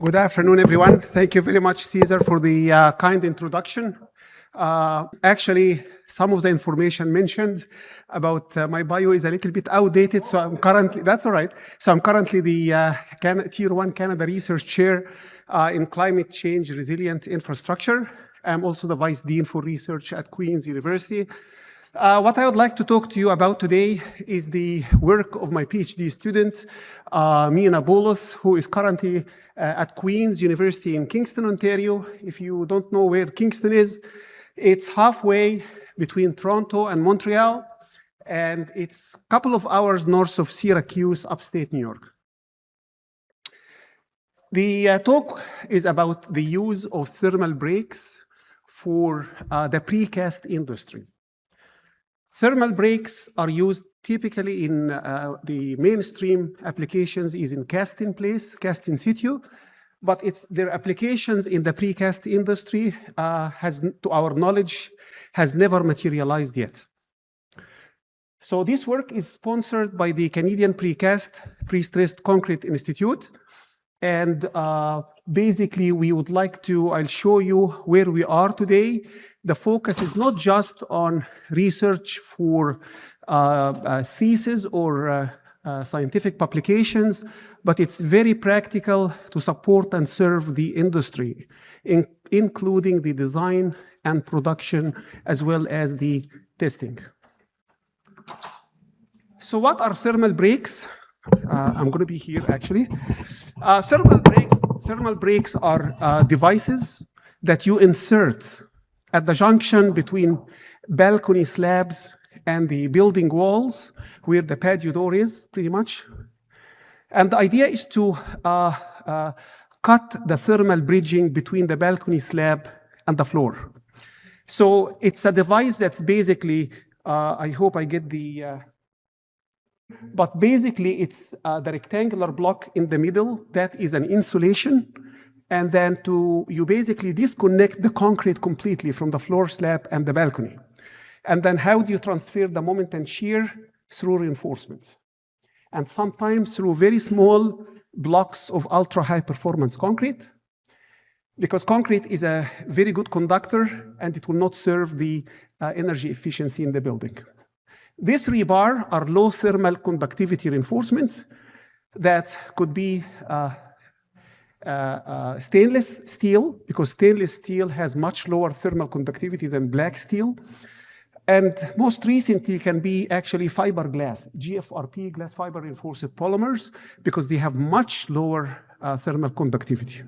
Good afternoon, everyone. Thank you very much, Caesar, for the kind introduction. Actually, some of the information mentioned about my bio is a little bit outdated, so I'm currently, that's all right. So I'm currently the Tier 1 Canada Research Chair in Climate Change Resilient Infrastructure. I'm also the Vice Dean for Research at Queen's University. What I would like to talk to you about today is the work of my PhD student, Mina Boulos, who is currently at Queen's University in Kingston, Ontario. If you don't know where Kingston is, it's halfway between Toronto and Montreal, and it's a couple of hours north of Syracuse, upstate New York. The talk is about the use of thermal brakes for the precast industry. Thermal brakes are used typically in the mainstream applications is in cast in place, cast in situ, but their applications in the precast industry to our knowledge, has never materialized yet. So this work is sponsored by the Canadian Precast Pre-Stressed Concrete Institute. And basically, we would like to, I'll show you where we are today. The focus is not just on research for thesis or scientific publications, but it's very practical to support and serve the industry, including the design and production, as well as the testing. So what are thermal brakes? I'm going to be here, actually. Thermal brakes are devices that you insert at the junction between balcony slabs and the building walls, where the patio door is, pretty much. And the idea is to cut the thermal bridging between the balcony slab and the floor. So it's a device that's basically, I hope I get the... But basically, it's the rectangular block in the middle that is an insulation, and then you basically disconnect the concrete completely from the floor slab and the balcony. And then how do you transfer the moment and shear? Through reinforcement. And sometimes through very small blocks of ultra-high performance concrete, because concrete is a very good conductor and it will not serve the energy efficiency in the building. This rebar are low thermal conductivity reinforcements that could be stainless steel, because stainless steel has much lower thermal conductivity than black steel. And most recently can be actually fiberglass, GFRP, glass fiber reinforced polymers, because they have much lower thermal conductivity.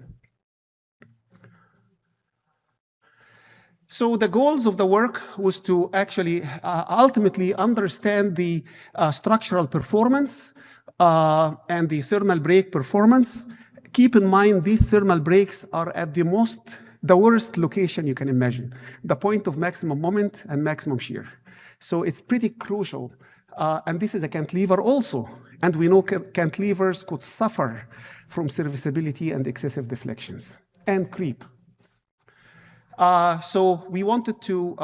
So the goals of the work was to actually ultimately understand the structural performance and the thermal brake performance. Keep in mind, these thermal brakes are at the worst location you can imagine, the point of maximum moment and maximum shear. So it's pretty crucial. And this is a cantilever also. And we know cantilevers could suffer from serviceability and excessive deflections and creep. So we wanted to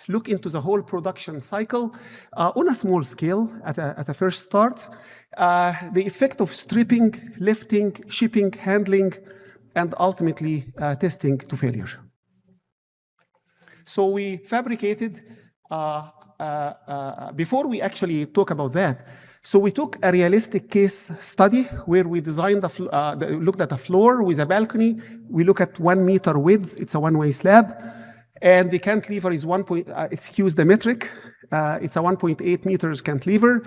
look into the whole production cycle on a small scale at a first start. The effect of stripping, lifting, shipping, handling, and ultimately testing to failure. So we fabricated, before we actually talk about that, so we took a realistic case study where we designed looked at a floor with a balcony. We look at 1 meter width. It's a one-way slab. And the cantilever is excuse the metric. It's a 1.8 meters cantilever.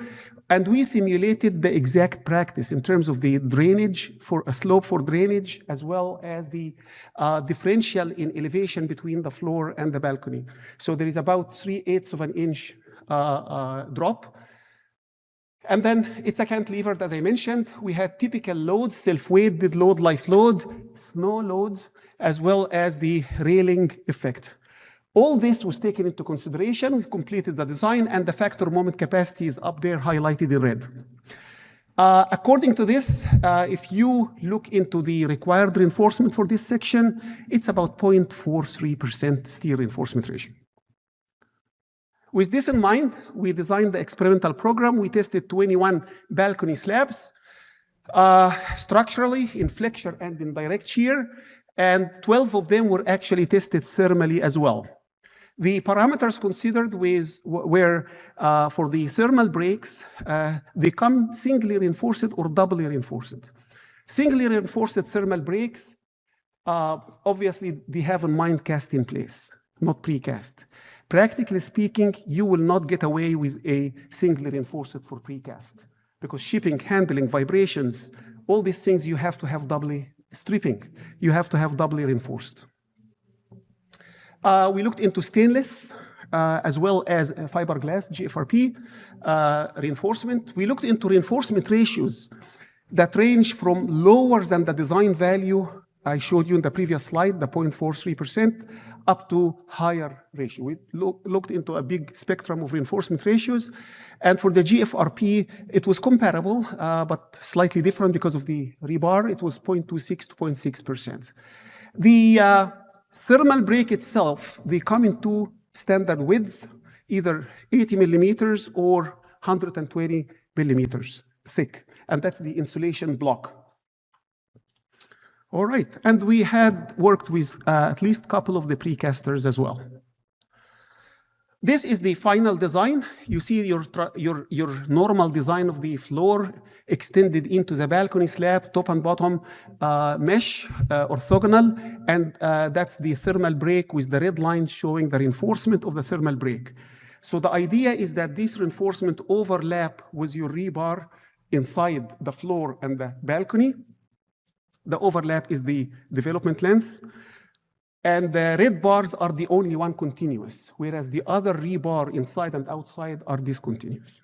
And we simulated the exact practice in terms of the drainage, for a slope for drainage, as well as the differential in elevation between the floor and the balcony. So there is about 3/8 of an inch drop. And then it's a cantilever, as I mentioned. We had typical loads, self-weighted load, life load, snow loads, as well as the railing effect. All this was taken into consideration. We completed the design, and the factor moment capacity is up there highlighted in red. According to this, if you look into the required reinforcement for this section, it's about 0.43% steel reinforcement ratio. With this in mind, we designed the experimental program. We tested 21 balcony slabs. structurally, in flexure and in direct shear, and 12 of them were actually tested thermally as well. The parameters considered were for the thermal breaks, they come singly reinforced or doubly reinforced. Singly reinforced thermal breaks, obviously, they have a mind cast in place, not precast. Practically speaking, you will not get away with a singly reinforced for precast, because shipping, handling, vibrations, all these things you have to have doubly stripping. You have to have doubly reinforced. We looked into stainless as well as fiberglass, GFRP reinforcement. We looked into reinforcement ratios that range from lower than the design value I showed you in the previous slide, the 0.43%, up to higher ratio. We looked into a big spectrum of reinforcement ratios. And for the GFRP, it was comparable, but slightly different because of the rebar. It was 0.26 to 0.6%. The thermal break itself, they come in two standard width, either 80 millimeters or 120 millimeters thick. And that's the insulation block. All right, and we had worked with at least a couple of the precasters as well. This is the final design. You see your normal design of the floor extended into the balcony slab, top and bottom mesh, orthogonal, and that's the thermal break with the red line showing the reinforcement of the thermal break. So the idea is that this reinforcement overlap with your rebar inside the floor and the balcony. The overlap is the development length. And the red bars are the only one continuous, whereas the other rebar inside and outside are discontinuous.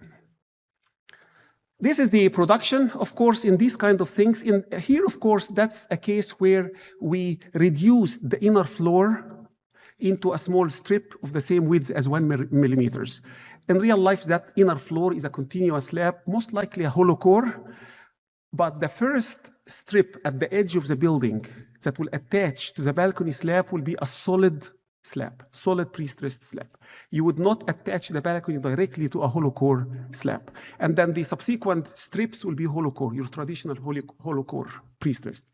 This is the production, of course, in these kind of things. In here, of course, that's a case where we reduce the inner floor into a small strip of the same width as 1 millimeters. In real life, that inner floor is a continuous slab, most likely a hollow core. But the first strip at the edge of the building that will attach to the balcony slab will be a solid slab, solid pre-stressed slab. You would not attach the balcony directly to a hollow core slab. And then the subsequent strips will be hollow core, your traditional hollow core pre-stressed.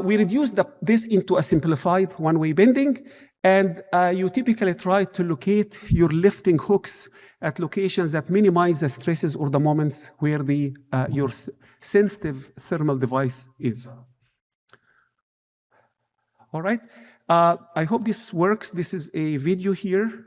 We reduced this into a simplified one-way bending, and you typically try to locate your lifting hooks at locations that minimize the stresses or the moments where your sensitive thermal device is. All right, I hope this works. This is a video here.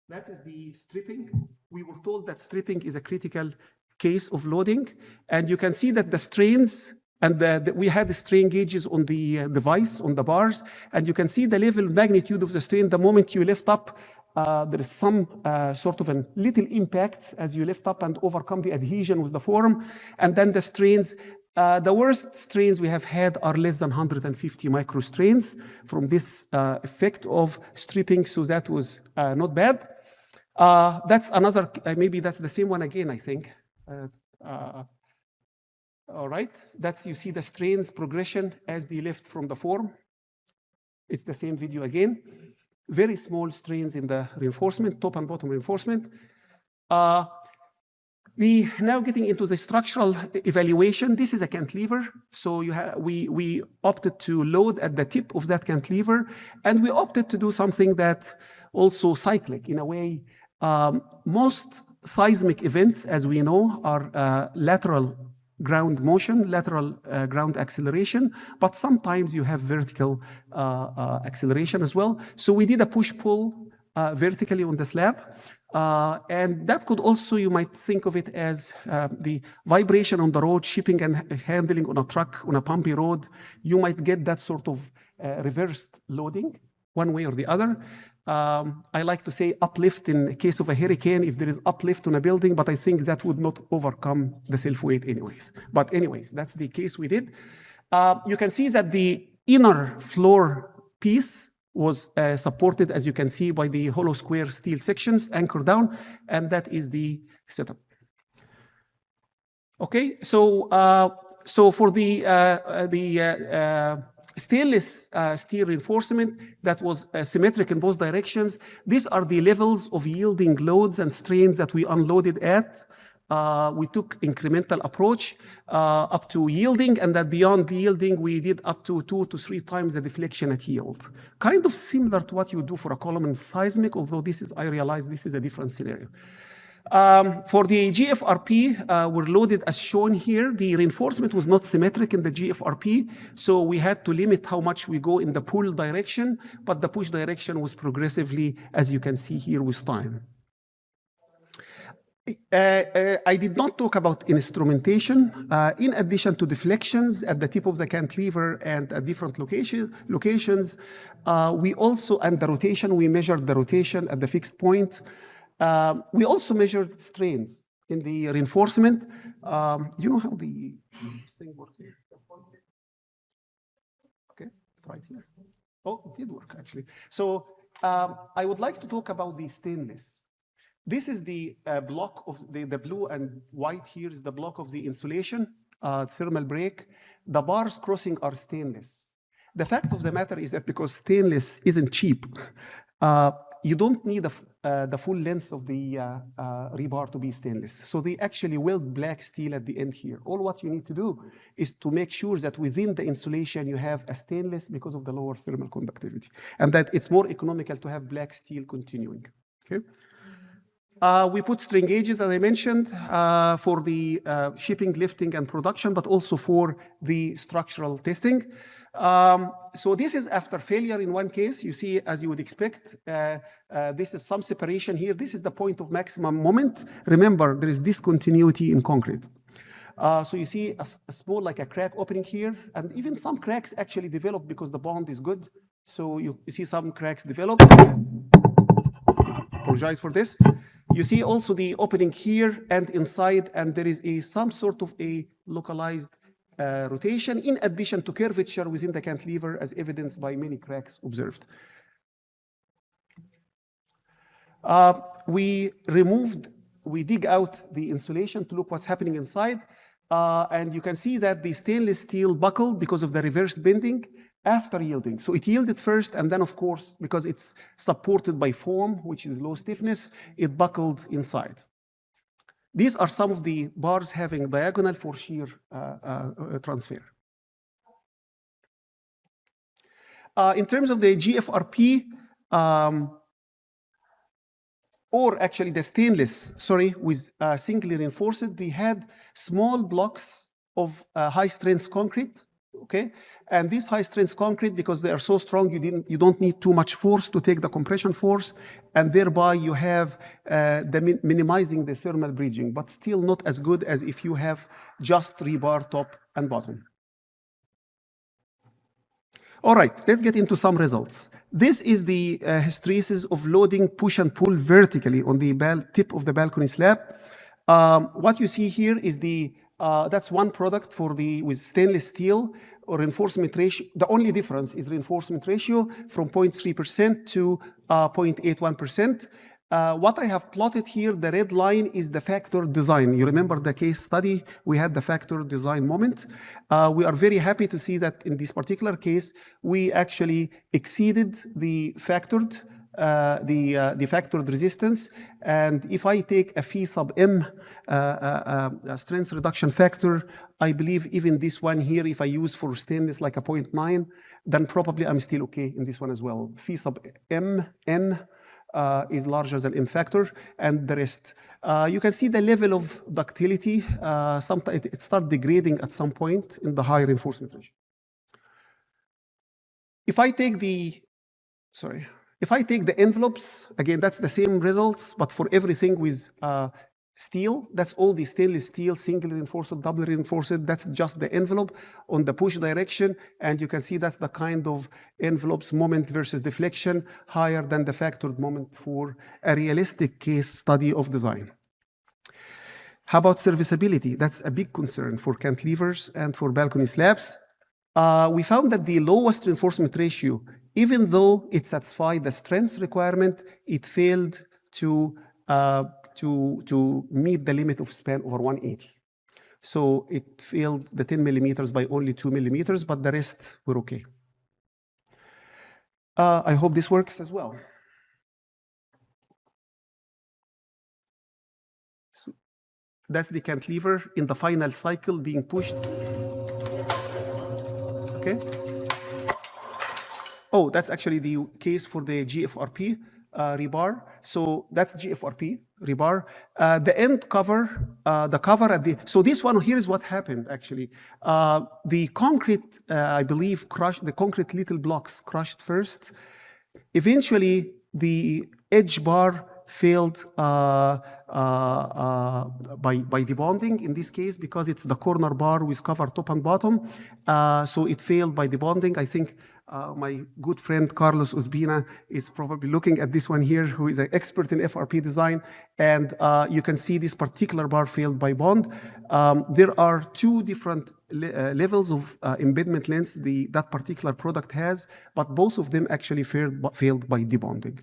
That is the stripping. We were told that stripping is a critical case of loading, and you can see that the strains, and we had the strain gauges on the device, on the bars, and you can see the level magnitude of the strain. The moment you lift up, there is some sort of a little impact as you lift up and overcome the adhesion with the form. And then the strains, the worst strains we have had are less than 150 microstrains from this effect of stripping, so that was not bad. That's another, maybe that's the same one again, I think. All right, you see the strains progression as they lift from the form. It's the same video again. Very small strains in the reinforcement, top and bottom reinforcement. We now getting into the structural evaluation. This is a cantilever, so we opted to load at the tip of that cantilever, and we opted to do something that also cyclic in a way. Most seismic events, as we know, are lateral ground motion, lateral ground acceleration, but sometimes you have vertical acceleration as well. So we did a push-pull vertically on the slab, and that could also, you might think of it as the vibration on the road, shipping and handling on a truck, on a bumpy road. You might get that sort of reversed loading, one way or the other. I like to say uplift in the case of a hurricane, if there is uplift on a building, but I think that would not overcome the self-weight anyways. But anyways, that's the case we did. You can see that the inner floor piece was supported, as you can see, by the hollow square steel sections anchored down, and that is the setup. Okay, so for the stainless steel reinforcement that was symmetric in both directions. These are the levels of yielding loads and strains that we unloaded at. We took incremental approach up to yielding, and that beyond yielding, we did up to 2 to 3 times the deflection at yield. Kind of similar to what you do for a column in seismic, although I realize this is a different scenario. For the GFRP, we're loaded as shown here. The reinforcement was not symmetric in the GFRP, so we had to limit how much we go in the pull direction, but the push direction was progressively, as you can see here, with time. I did not talk about instrumentation. In addition to deflections at the tip of the cantilever and at different locations, we also, and the rotation, we measured the rotation at the fixed point. We also measured strains in the reinforcement. You know how the thing works here? Okay, right here. Oh, it did work, actually. So I would like to talk about the stainless. This is the block of the blue and white here is the block of the insulation, thermal break. The bars crossing are stainless. The fact of the matter is that because stainless isn't cheap, you don't need the full length of the rebar to be stainless. So they actually weld black steel at the end here. All what you need to do is to make sure that within the insulation you have a stainless because of the lower thermal conductivity, and that it's more economical to have black steel continuing. Okay. We put strain gauges, as I mentioned, for the shipping, lifting, and production, but also for the structural testing. So this is after failure in one case. You see, as you would expect, this is some separation here. This is the point of maximum moment. Remember, there is discontinuity in concrete. So you see a small, like a crack opening here, and even some cracks actually develop because the bond is good. So you see some cracks develop. Apologize for this. You see also the opening here and inside, and there is some sort of a localized rotation in addition to curvature within the cantilever as evidenced by many cracks observed. We dig out the insulation to look what's happening inside, and you can see that the stainless steel buckled because of the reverse bending after yielding. So it yielded first, and then of course, because it's supported by foam, which is low stiffness, it buckled inside. These are some of the bars having diagonal for shear transfer. In terms of the GFRP, or actually the stainless, with singly reinforced, they had small blocks of high strength concrete. Okay, and these high strength concrete, because they are so strong, you don't need too much force to take the compression force, and thereby you have minimizing the thermal bridging, but still not as good as if you have just rebar top and bottom. All right, let's get into some results. This is the hysteresis of loading push and pull vertically on the tip of the balcony slab. What you see here is that's one product with stainless steel or reinforcement ratio. The only difference is reinforcement ratio from 0.3% to 0.81%. What I have plotted here, the red line is the factor design. You remember the case study? We had the factor design moment. We are very happy to see that in this particular case, we actually exceeded the factored resistance. And if I take a phi sub m strength reduction factor, I believe even this one here, if I use for stainless like a 0.9, then probably I'm still okay in this one as well. Phi sub m n is larger than m factor, and the rest. You can see the level of ductility. Sometimes it starts degrading at some point in the higher reinforcement ratio. If I take the envelopes, again, that's the same results, but for everything with steel, that's all the stainless steel, single reinforced, double reinforced, that's just the envelope on the push direction, and you can see that's the kind of envelopes moment versus deflection higher than the factored moment for a realistic case study of design. How about serviceability? That's a big concern for cantilevers and for balcony slabs. We found that the lowest reinforcement ratio, even though it satisfied the strength requirement, it failed to meet the limit of span over 180. So it failed the 10 millimeters by only 2 millimeters, but the rest were okay. I hope this works as well. So that's the cantilever in the final cycle being pushed. Okay. Oh, that's actually the case for the GFRP rebar. So that's GFRP rebar. The end cover, the cover at the, so this one, here is what happened actually. The concrete, I believe, crushed, the concrete little blocks crushed first. Eventually, the edge bar failed by debonding in this case because it's the corner bar with cover top and bottom. So it failed by debonding. I think my good friend Carlos Uzbina is probably looking at this one here, who is an expert in FRP design. And you can see this particular bar failed by bond. There are two different levels of embedment lengths that particular product has, but both of them actually failed by debonding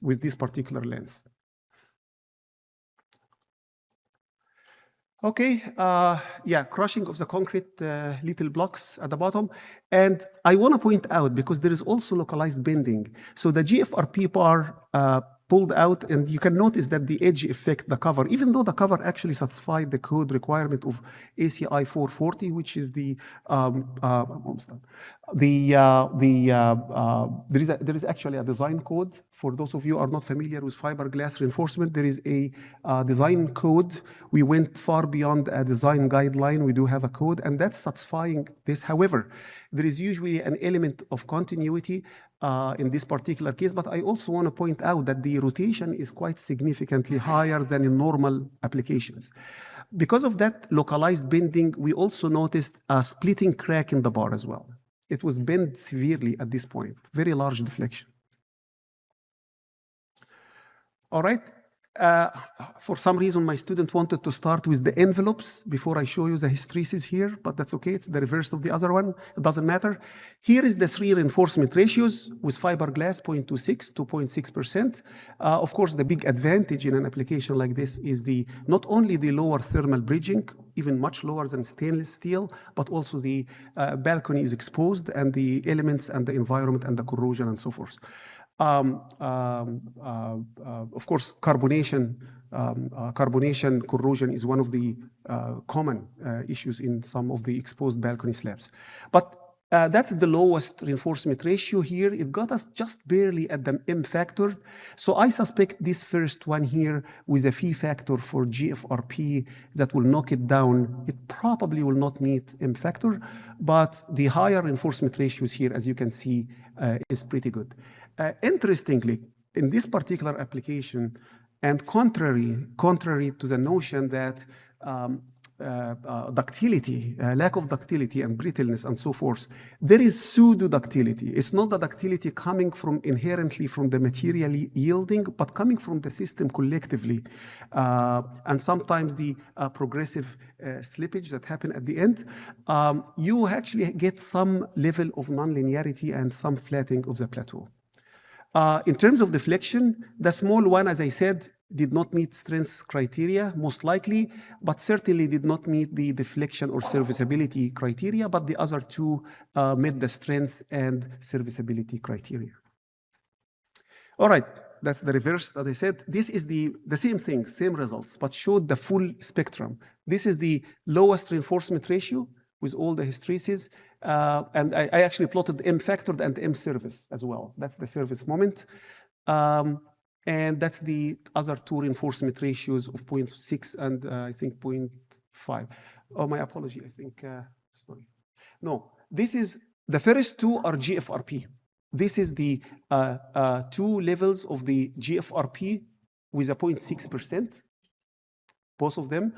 with this particular lens. Okay, yeah, crushing of the concrete little blocks at the bottom. And I want to point out, because there is also localized bending. So the GFRP bar pulled out, and you can notice that the edge affect the cover, even though the cover actually satisfied the code requirement of ACI 440, which is the there is actually a design code. For those of you who are not familiar with fiberglass reinforcement, there is a design code. We went far beyond a design guideline. We do have a code, and that's satisfying this. However, there is usually an element of continuity in this particular case, but I also want to point out that the rotation is quite significantly higher than in normal applications. Because of that localized bending, we also noticed a splitting crack in the bar as well. It was bent severely at this point, very large deflection. All right. For some reason, my student wanted to start with the envelopes before I show you the hysteresis here, but that's okay. It's the reverse of the other one. It doesn't matter. Here is the three reinforcement ratios with fiberglass 0.26 to 0.6%. Of course, the big advantage in an application like this is not only the lower thermal bridging, even much lower than stainless steel, but also the balcony is exposed, and the elements and the environment and the corrosion and so forth. Of course, carbonation corrosion is one of the common issues in some of the exposed balcony slabs. But that's the lowest reinforcement ratio here. It got us just barely at the M factor. So I suspect this first one here with a phi factor for GFRP that will knock it down, it probably will not meet M factor, but the higher reinforcement ratios here, as you can see, is pretty good. Interestingly, in this particular application, and contrary to the notion that ductility, lack of ductility and brittleness and so forth, there is pseudo-ductility. It's not the ductility coming from inherently from the material yielding, but coming from the system collectively. And sometimes the progressive slippage that happen at the end, you actually get some level of nonlinearity and some flattening of the plateau. In terms of deflection, the small one, as I said, did not meet strength criteria, most likely, but certainly did not meet the deflection or serviceability criteria, but the other two met the strength and serviceability criteria. All right, that's the reverse that I said. This is the same thing, same results, but showed the full spectrum. This is the lowest reinforcement ratio with all the hysteresis. And I actually plotted M factored and M service as well. That's the service moment. And that's the other two reinforcement ratios of 0.6 and I think 0.5. Oh, my apology, I think, sorry. No, this is, the first two are GFRP. This is the two levels of the GFRP with a 0.6%, both of them.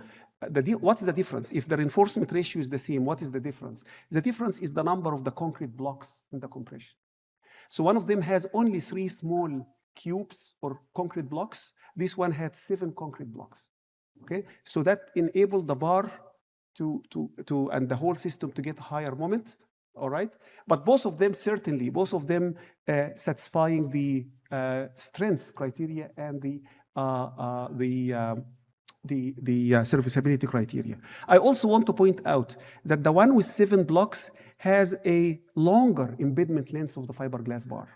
What's the difference? If the reinforcement ratio is the same, what is the difference? The difference is the number of the concrete blocks in the compression. So one of them has only 3 small cubes or concrete blocks. This one had 7 concrete blocks. Okay, so that enabled the bar and the whole system to get higher moment. All right, but both of them certainly, satisfying the strength criteria and the serviceability criteria. I also want to point out that the one with 7 blocks has a longer embedment length of the fiberglass bar.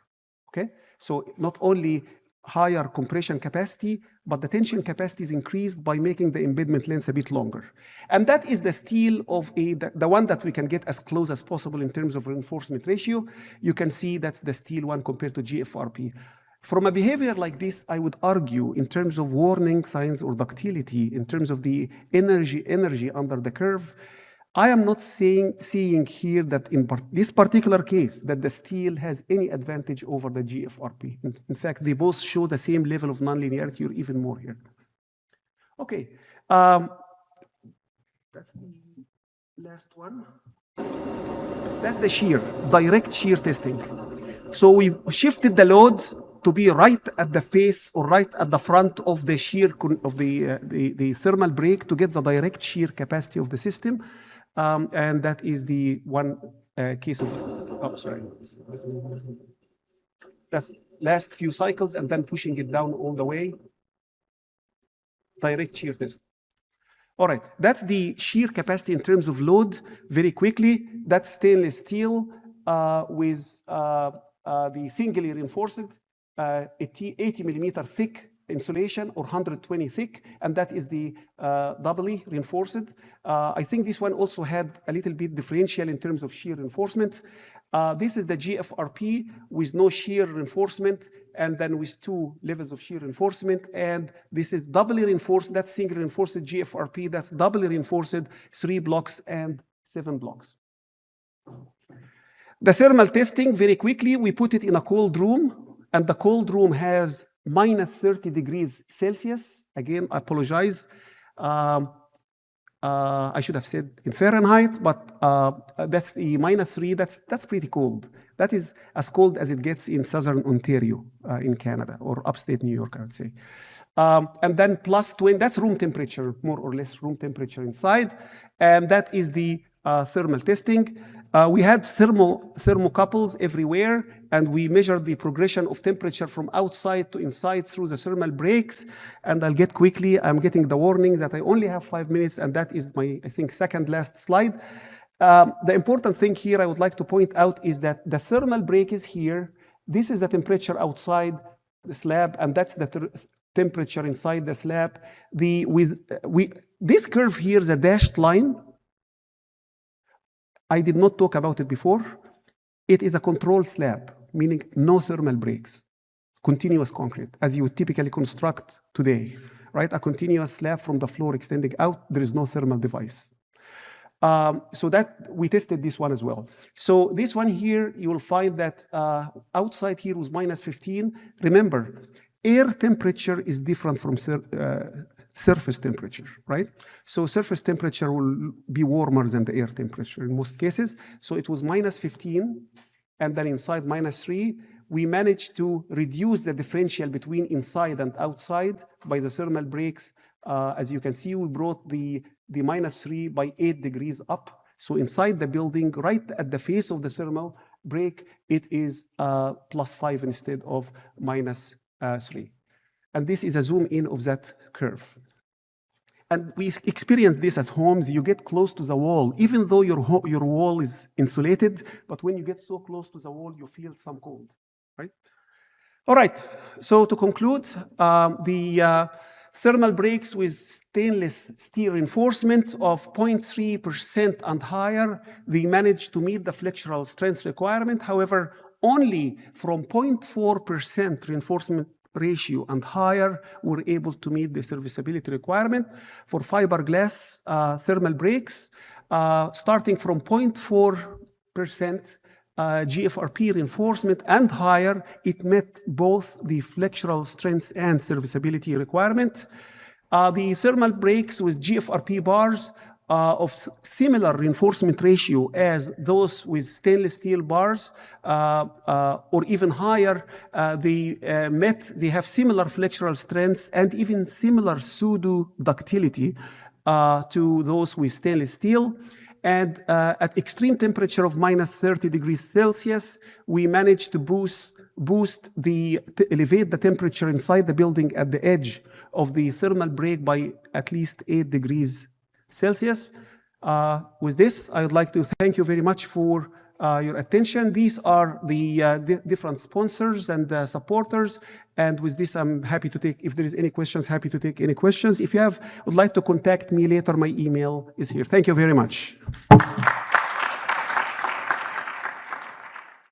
okay? So not only higher compression capacity, but the tension capacity is increased by making the embedment length a bit longer. And that is the steel of the one that we can get as close as possible in terms of reinforcement ratio. You can see that's the steel one compared to GFRP. From a behavior like this, I would argue in terms of warning signs or ductility, in terms of the energy under the curve, I am not seeing here that in this particular case that the steel has any advantage over the GFRP. In fact, they both show the same level of nonlinearity or even more here. Okay, that's the last one. That's the shear, direct shear testing. So we shifted the load to be right at the face or right at the front of the shear of the thermal break to get the direct shear capacity of the system. And that is the one case of, oh, sorry. That's last few cycles and then pushing it down all the way. Direct shear test. All right, that's the shear capacity in terms of load. Very quickly, that's stainless steel with the singly reinforced 80 millimeter thick insulation or 120 thick, and that is the doubly reinforced. I think this one also had a little bit differential in terms of shear reinforcement. This is the GFRP with no shear reinforcement and then with 2 levels of shear reinforcement. And this is doubly reinforced, that's single reinforced GFRP, that's doubly reinforced 3 blocks and 7 blocks. The thermal testing, very quickly, we put it in a cold room, and the cold room has minus 30 degrees Celsius. Again, I apologize. I should have said in Fahrenheit, but that's the -3. That's pretty cold. That is as cold as it gets in southern Ontario in Canada, or upstate New York, I would say. And then plus 20, that's room temperature, more or less room temperature inside. And that is the thermal testing. We had thermocouples everywhere, and we measured the progression of temperature from outside to inside through the thermal breaks. And I'll get quickly, I'm getting the warning that I only have 5 minutes, and that is my, I think, second last slide. The important thing here I would like to point out is that the thermal break is here. This is the temperature outside the slab, and that's the temperature inside the slab. This curve here is a dashed line. I did not talk about it before. It is a control slab, meaning no thermal breaks, continuous concrete, as you would typically construct today, right? A continuous slab from the floor extending out, there is no thermal device. So that, we tested this one as well. So this one here, you will find that outside here was -15. Remember, air temperature is different from surface temperature, right? So surface temperature will be warmer than the air temperature in most cases. So it was -15, and then inside -3. We managed to reduce the differential between inside and outside by the thermal breaks. As you can see, we brought the -3 by 8 degrees up. So inside the building, right at the face of the thermal break, it is +5 instead of -3. And this is a zoom in of that curve. And we experience this at homes. You get close to the wall, even though your wall is insulated, but when you get so close to the wall, you feel some cold, right? All right, so to conclude, the thermal breaks with stainless steel reinforcement of 0.3% and higher, they managed to meet the flexural strength requirement. However, only from 0.4% reinforcement ratio and higher were able to meet the serviceability requirement. For fiberglass thermal breaks, starting from 0.4% GFRP reinforcement and higher, it met both the flexural strength and serviceability requirement. The thermal breaks with GFRP bars of similar reinforcement ratio as those with stainless steel bars, or even higher, they have similar flexural strengths and even similar pseudo ductility to those with stainless steel. And at extreme temperature of -30 degrees Celsius, we managed to elevate the temperature inside the building at the edge of the thermal break by at least 8 degrees Celsius. With this, I would like to thank you very much for your attention. These are the different sponsors and supporters. And with this, I'm happy to take, if there is any questions, happy to take any questions. If you would like to contact me later, my email is here. Thank you very much.